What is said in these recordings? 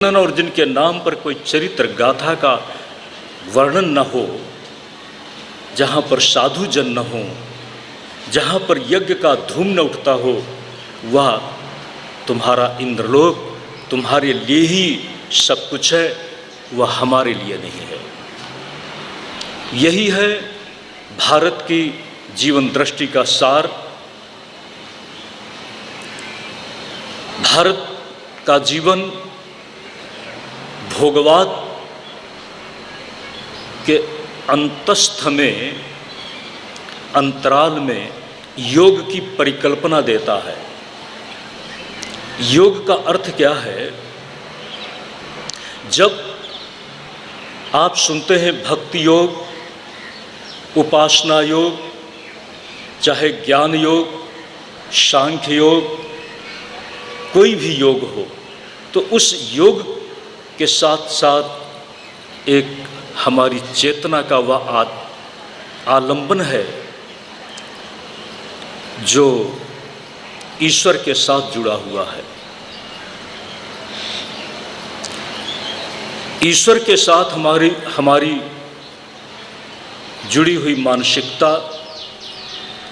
और जिनके नाम पर कोई चरित्र गाथा का वर्णन न हो, जहाँ पर साधु जन न हो, जहाँ पर यज्ञ का धूम न उठता हो, वह तुम्हारा इंद्रलोक तुम्हारे लिए ही सब कुछ है, वह हमारे लिए नहीं है। यही है भारत की जीवन दृष्टि का सार। भारत का जीवन भोगवाद के अंतस्थ में, अंतराल में योग की परिकल्पना देता है। योग का अर्थ क्या है? जब आप सुनते हैं भक्ति योग, उपासना योग, चाहे ज्ञान योग, सांख्य योग, कोई भी योग हो, तो उस योग के साथ साथ एक हमारी चेतना का वह आलंबन है जो ईश्वर के साथ जुड़ा हुआ है। ईश्वर के साथ हमारी जुड़ी हुई मानसिकता,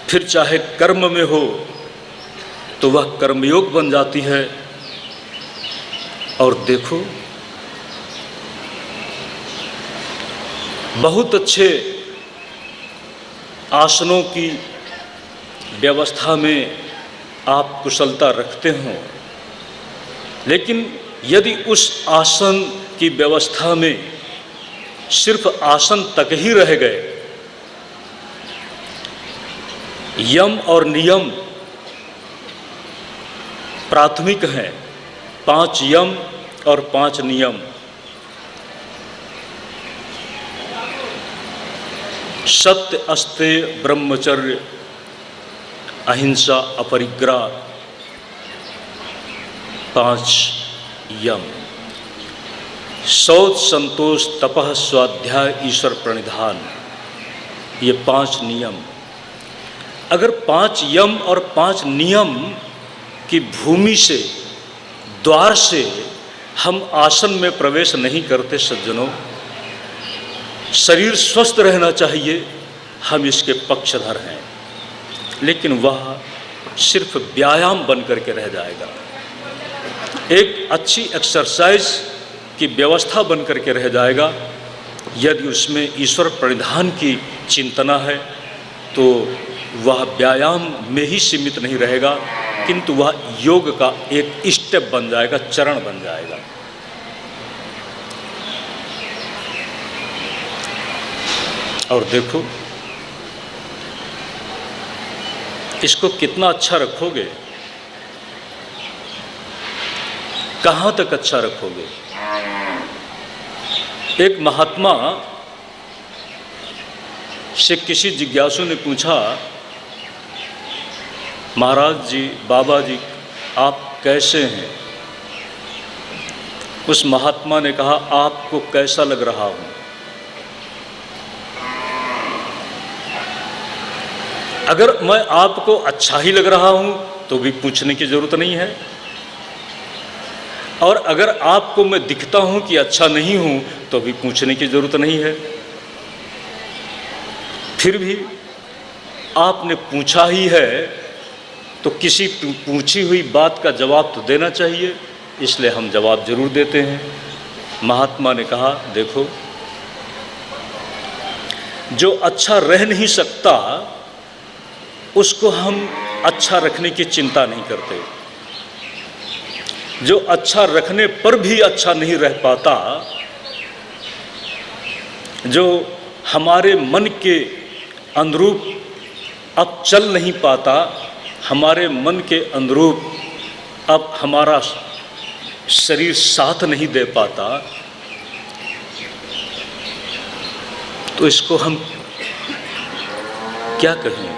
फिर चाहे कर्म में हो तो वह कर्मयोग बन जाती है। और देखो, बहुत अच्छे आसनों की व्यवस्था में आप कुशलता रखते हो, लेकिन यदि उस आसन की व्यवस्था में सिर्फ आसन तक ही रह गए, यम और नियम प्राथमिक हैं, 5 यम और 5 नियम, सत्य, अस्तेय, ब्रह्मचर्य, अहिंसा, अपरिग्रह, 5 यम, शौच, संतोष, तपः, स्वाध्याय, ईश्वर प्रणिधान, ये 5 नियम। अगर 5 यम और 5 नियम की भूमि से, द्वार से हम आसन में प्रवेश नहीं करते सज्जनों, शरीर स्वस्थ रहना चाहिए, हम इसके पक्षधर हैं, लेकिन वह सिर्फ व्यायाम बन करके रह जाएगा, एक अच्छी एक्सरसाइज की व्यवस्था बन करके रह जाएगा। यदि उसमें ईश्वर प्रणिधान की चिंतना है तो वह व्यायाम में ही सीमित नहीं रहेगा, किंतु वह योग का एक स्टेप बन जाएगा, चरण बन जाएगा। और देखो, इसको कितना अच्छा रखोगे, कहाँ तक अच्छा रखोगे। एक महात्मा से किसी जिज्ञासु ने पूछा, महाराज जी, बाबा जी, आप कैसे हैं? उस महात्मा ने कहा, आपको कैसा लग रहा हूं? अगर मैं आपको अच्छा ही लग रहा हूं तो भी पूछने की जरूरत नहीं है, और अगर आपको मैं दिखता हूं कि अच्छा नहीं हूं तो भी पूछने की जरूरत नहीं है। फिर भी आपने पूछा ही है तो किसी पूछी हुई बात का जवाब तो देना चाहिए, इसलिए हम जवाब जरूर देते हैं। महात्मा ने कहा, देखो, जो अच्छा रह नहीं सकता उसको हम अच्छा रखने की चिंता नहीं करते, जो अच्छा रखने पर भी अच्छा नहीं रह पाता, जो हमारे मन के अनुरूप अब चल नहीं पाता, हमारे मन के अनुरूप अब हमारा शरीर साथ नहीं दे पाता, तो इसको हम क्या कहें।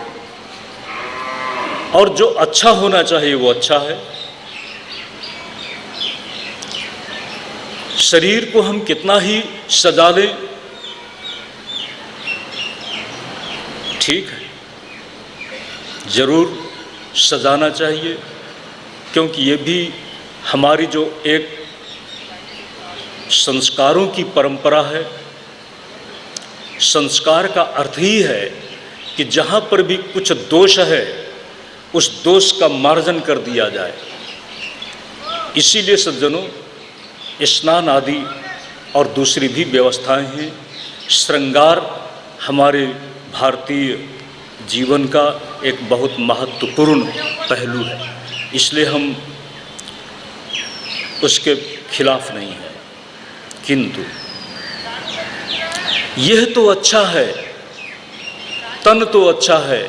और जो अच्छा होना चाहिए वो अच्छा है। शरीर को हम कितना ही सजा लें, ठीक है, जरूर सजाना चाहिए, क्योंकि ये भी हमारी जो एक संस्कारों की परंपरा है। संस्कार का अर्थ ही है कि जहाँ पर भी कुछ दोष है उस दोष का मार्जन कर दिया जाए। इसीलिए सज्जनों, स्नान आदि और दूसरी भी व्यवस्थाएं हैं। श्रृंगार हमारे भारतीय जीवन का एक बहुत महत्वपूर्ण पहलू है, इसलिए हम उसके खिलाफ नहीं हैं। किंतु यह तो अच्छा है, तन तो अच्छा है,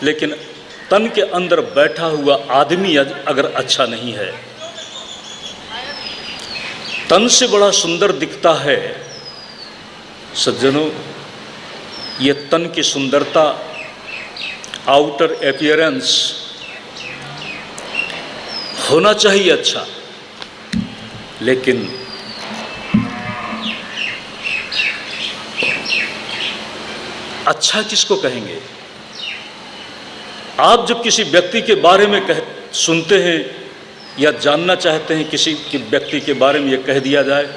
लेकिन तन के अंदर बैठा हुआ आदमी अगर अच्छा नहीं है, तन से बड़ा सुंदर दिखता है सज्जनों, ये तन की सुंदरता, आउटर अपीयरेंस होना चाहिए अच्छा, लेकिन अच्छा किसको कहेंगे? आप जब किसी व्यक्ति के बारे में सुनते हैं या जानना चाहते हैं किसी के व्यक्ति के बारे में, यह कह दिया जाए,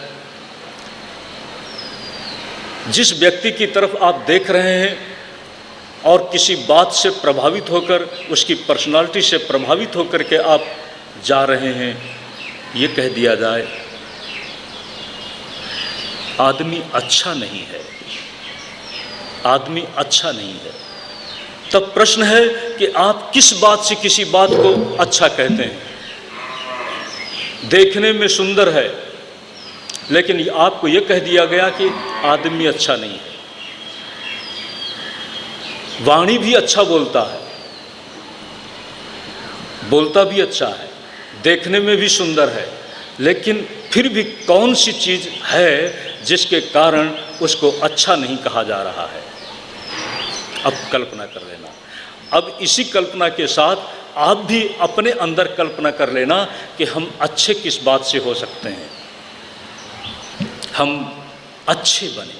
जिस व्यक्ति की तरफ आप देख रहे हैं और किसी बात से प्रभावित होकर, उसकी पर्सनालिटी से प्रभावित होकर के आप जा रहे हैं, ये कह दिया जाए आदमी अच्छा नहीं है, आदमी अच्छा नहीं है, तब प्रश्न है कि आप किस बात से किसी बात को अच्छा कहते हैं? देखने में सुंदर है, लेकिन आपको यह कह दिया गया कि आदमी अच्छा नहीं है। वाणी भी अच्छा बोलता है, बोलता भी अच्छा है, देखने में भी सुंदर है, लेकिन फिर भी कौन सी चीज़ है जिसके कारण उसको अच्छा नहीं कहा जा रहा है? अब कल्पना कर लेना। अब इसी कल्पना के साथ आप भी अपने अंदर कल्पना कर लेना कि हम अच्छे किस बात से हो सकते हैं। हम अच्छे बने,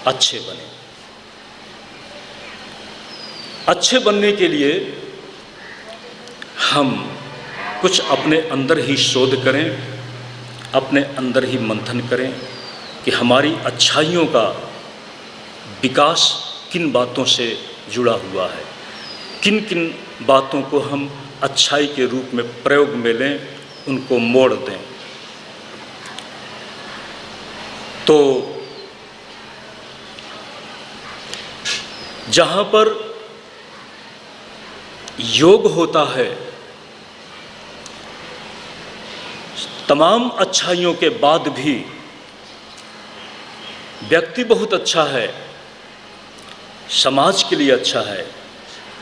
अच्छे बने। अच्छे बनने के लिए हम कुछ अपने अंदर ही शोध करें, अपने अंदर ही मंथन करें कि हमारी अच्छाइयों का विकास किन बातों से जुड़ा हुआ है, किन किन बातों को हम अच्छाई के रूप में प्रयोग में लें, उनको मोड़ दें। तो जहाँ पर योग होता है, तमाम अच्छाइयों के बाद भी व्यक्ति बहुत अच्छा है, समाज के लिए अच्छा है,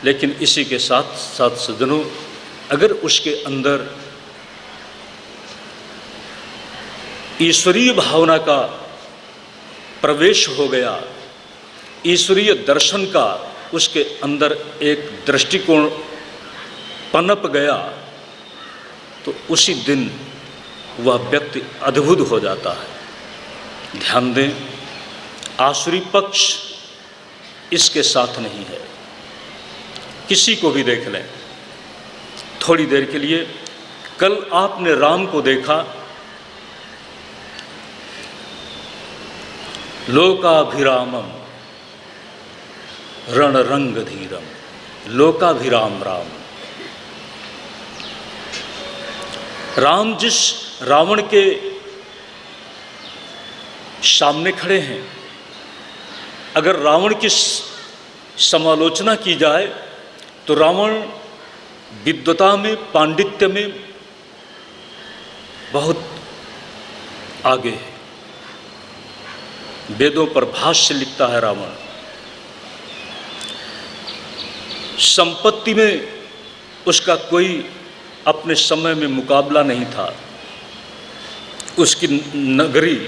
लेकिन इसी के साथ साथ सज्जनों, अगर उसके अंदर ईश्वरीय भावना का प्रवेश हो गया, ईश्वरीय दर्शन का उसके अंदर एक दृष्टिकोण पनप गया, तो उसी दिन वह व्यक्ति अद्भुत हो जाता है। ध्यान दें, आसुरी पक्ष इसके साथ नहीं है। किसी को भी देख लें थोड़ी देर के लिए। कल आपने राम को देखा, लोकाभिरामम रणरंग धीरम, लोकाभिराम राम। राम जिस रावण के सामने खड़े हैं, अगर रावण की समालोचना की जाए तो रावण विद्वता में, पांडित्य में बहुत आगे है। वेदों पर भाष्य लिखता है रावण। संपत्ति में उसका कोई अपने समय में मुकाबला नहीं था। उसकी नगरी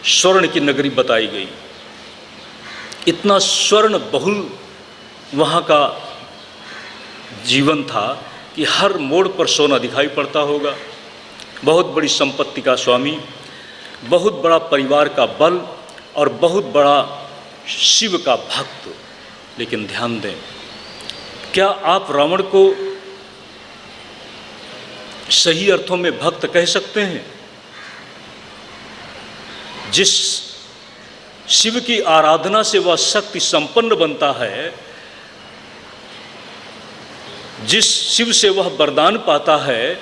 स्वर्ण की नगरी बताई गई। इतना स्वर्ण बहुल वहाँ का जीवन था कि हर मोड़ पर सोना दिखाई पड़ता होगा। बहुत बड़ी संपत्ति का स्वामी, बहुत बड़ा परिवार का बल और बहुत बड़ा शिव का भक्त। लेकिन ध्यान दें, क्या आप रावण को सही अर्थों में भक्त कह सकते हैं। जिस शिव की आराधना से वह शक्ति संपन्न बनता है, जिस शिव से वह वरदान पाता है,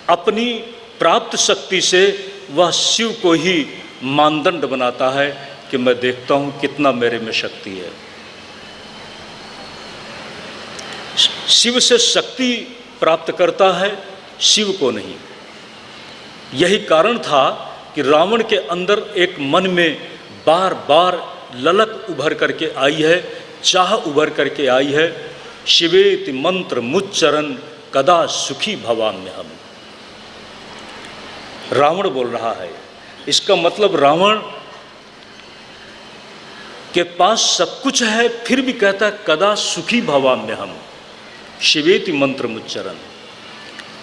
अपनी प्राप्त शक्ति से वह शिव को ही मानदंड बनाता है कि मैं देखता हूं कितना मेरे में शक्ति है। शिव से शक्ति प्राप्त करता है, शिव को नहीं। यही कारण था कि रावण के अंदर एक मन में बार बार ललक उभर करके आई है, चाह उभर करके आई है, शिवेति मंत्र मुच्चरण कदा सुखी भवाम्यहम्। रावण बोल रहा है। इसका मतलब रावण के पास सब कुछ है, फिर भी कहता है कदा सुखी भवाम्यहम्, शिवेति मंत्र मुच्चरण।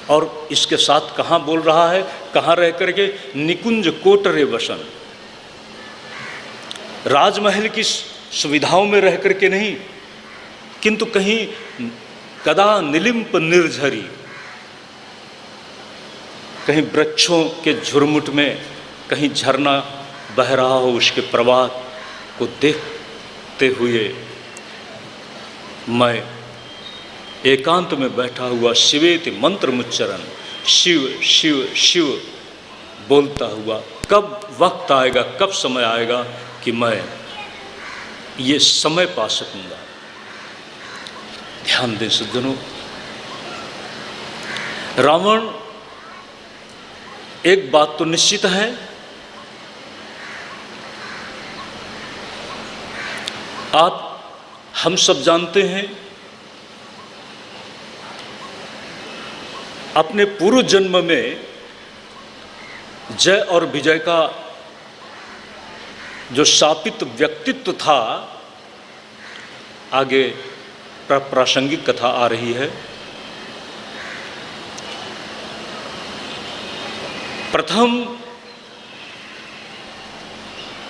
और इसके साथ कहाँ बोल रहा है, कहाँ रह करके, निकुंज कोटरे वसन, राजमहल की सुविधाओं में रह करके नहीं, किंतु कहीं कदा निलिम्प निर्झरी, कहीं वृक्षों के झुरमुट में कहीं झरना बह रहा हो, उसके प्रवाह को देखते हुए मैं एकांत में बैठा हुआ शिवेति मंत्र मुच्चरण, शिव शिव शिव बोलता हुआ, कब वक्त आएगा, कब समय आएगा कि मैं ये समय पा सकूंगा। ध्यान दें सज्जनों, रावण एक बात तो निश्चित है, आप हम सब जानते हैं, अपने पूर्व जन्म में जय और विजय का जो शापित व्यक्तित्व था, आगे प्रासंगिक कथा आ रही है। प्रथम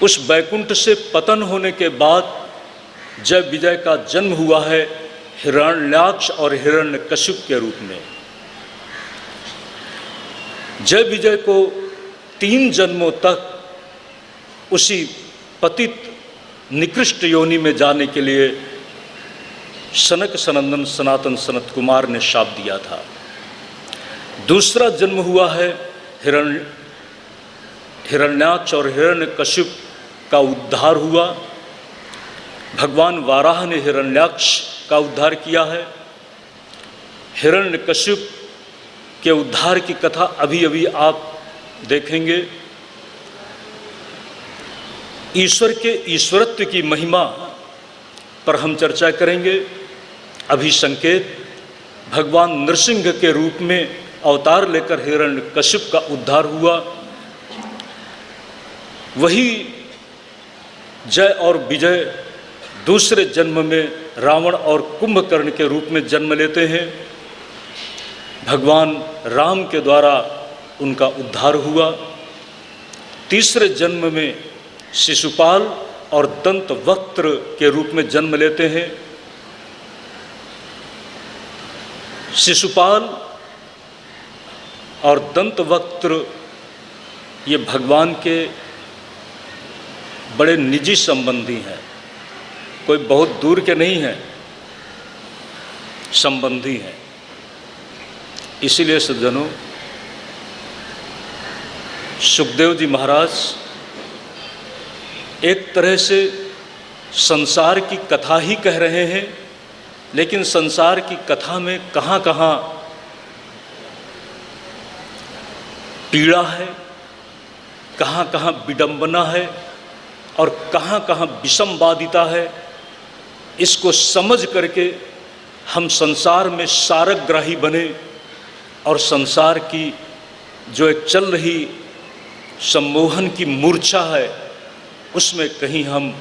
उस वैकुंठ से पतन होने के बाद जय विजय का जन्म हुआ है हिरण्याक्ष और हिरण्यकशिप के रूप में। जय विजय को 3 जन्मों तक उसी पतित निकृष्ट योनि में जाने के लिए सनक सनंदन सनातन सनत कुमार ने शाप दिया था। दूसरा जन्म हुआ है हिरण्याक्ष और हिरण्यकशिप का उद्धार हुआ। भगवान वाराह ने हिरण्याक्ष का उद्धार किया है। हिरण्यकशिप के उद्धार की कथा अभी अभी आप देखेंगे। ईश्वर के ईश्वरत्व की महिमा पर हम चर्चा करेंगे। अभी संकेत भगवान नृसिंह के रूप में अवतार लेकर हिरण्यकशिप का उद्धार हुआ। वही जय और विजय दूसरे जन्म में रावण और कुंभकर्ण के रूप में जन्म लेते हैं। भगवान राम के द्वारा उनका उद्धार हुआ। तीसरे जन्म में शिशुपाल और दंतवक्त्र के रूप में जन्म लेते हैं। शिशुपाल और दंतवक्त्र ये भगवान के बड़े निजी संबंधी हैं, कोई बहुत दूर के नहीं हैं, संबंधी हैं। इसीलिए सज्जनों, सुखदेव जी महाराज एक तरह से संसार की कथा ही कह रहे हैं, लेकिन संसार की कथा में कहाँ कहाँ पीड़ा है, कहाँ कहाँ विडंबना है और कहाँ कहाँ विषमवादिता है। इसको समझ करके हम संसार में सारग्राही बने और संसार की जो एक चल रही सम्मोहन की मूर्छा है, उसमें कहीं हम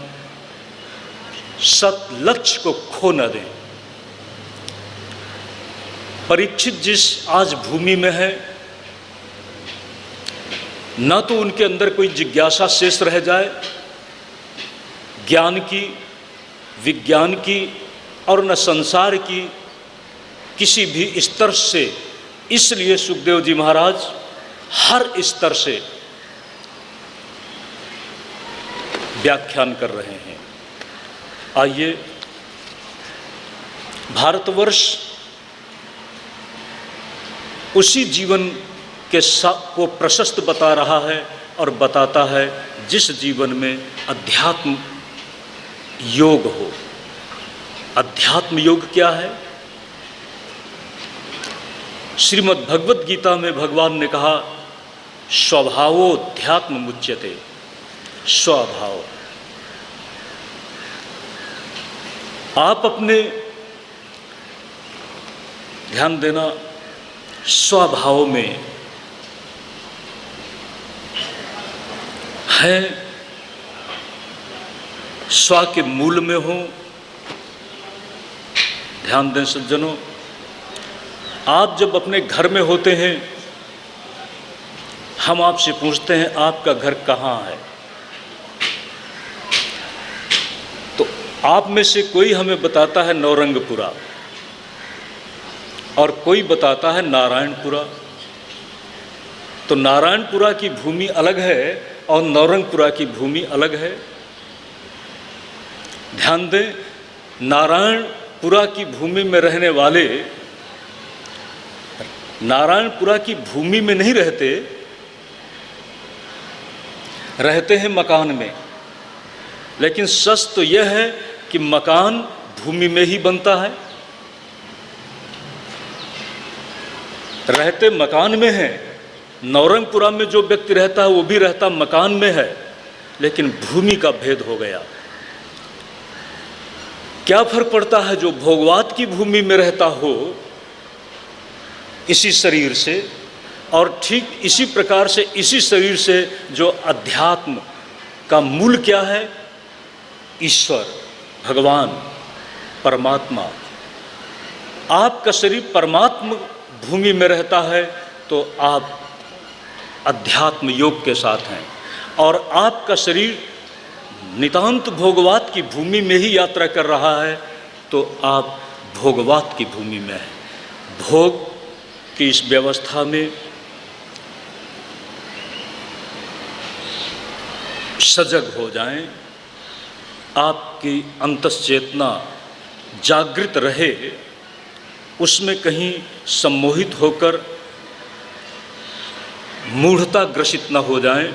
सत लक्ष्य को खो न दें। परीक्षित जिस आज भूमि में है, न तो उनके अंदर कोई जिज्ञासा शेष रह जाए ज्ञान की, विज्ञान की, और न संसार की किसी भी स्तर से इसलिए सुखदेव जी महाराज हर स्तर से व्याख्यान कर रहे हैं। आइए, भारतवर्ष उसी जीवन के को प्रशस्त बता रहा है और बताता है जिस जीवन में अध्यात्म योग हो। अध्यात्म योग क्या है? श्रीमद् भगवत गीता में भगवान ने कहा, स्वभावोऽध्यात्म मुच्यते। स्वभाव, आप अपने ध्यान देना, स्वभाव में है, स्व के मूल में हो। ध्यान दें सज्जनों, आप जब अपने घर में होते हैं, हम आपसे पूछते हैं आपका घर कहाँ है, तो आप में से कोई हमें बताता है नौरंगपुरा और कोई बताता है नारायणपुरा। तो नारायणपुरा की भूमि अलग है और नौरंगपुरा की भूमि अलग है। ध्यान दें, नारायणपुरा की भूमि में रहने वाले नारायणपुरा की भूमि में नहीं रहते हैं मकान में। लेकिन सच तो यह है कि मकान भूमि में ही बनता है। रहते मकान में है। नौरंगपुरा में जो व्यक्ति रहता है वो भी रहता मकान में है, लेकिन भूमि का भेद हो गया। क्या फर्क पड़ता है? जो भोगवाद की भूमि में रहता हो इसी शरीर से, और ठीक इसी प्रकार से इसी शरीर से जो अध्यात्म का मूल क्या है? ईश्वर, भगवान, परमात्मा। आपका शरीर परमात्मा भूमि में रहता है तो आप अध्यात्म योग के साथ हैं, और आपका शरीर नितांत भोगवाद की भूमि में ही यात्रा कर रहा है तो आप भोगवाद की भूमि में हैं। भोग की इस व्यवस्था में सजग हो जाएं, आपकी अंतश्चेतना जागृत रहे, उसमें कहीं सम्मोहित होकर मूढ़ता ग्रसित न हो जाएं।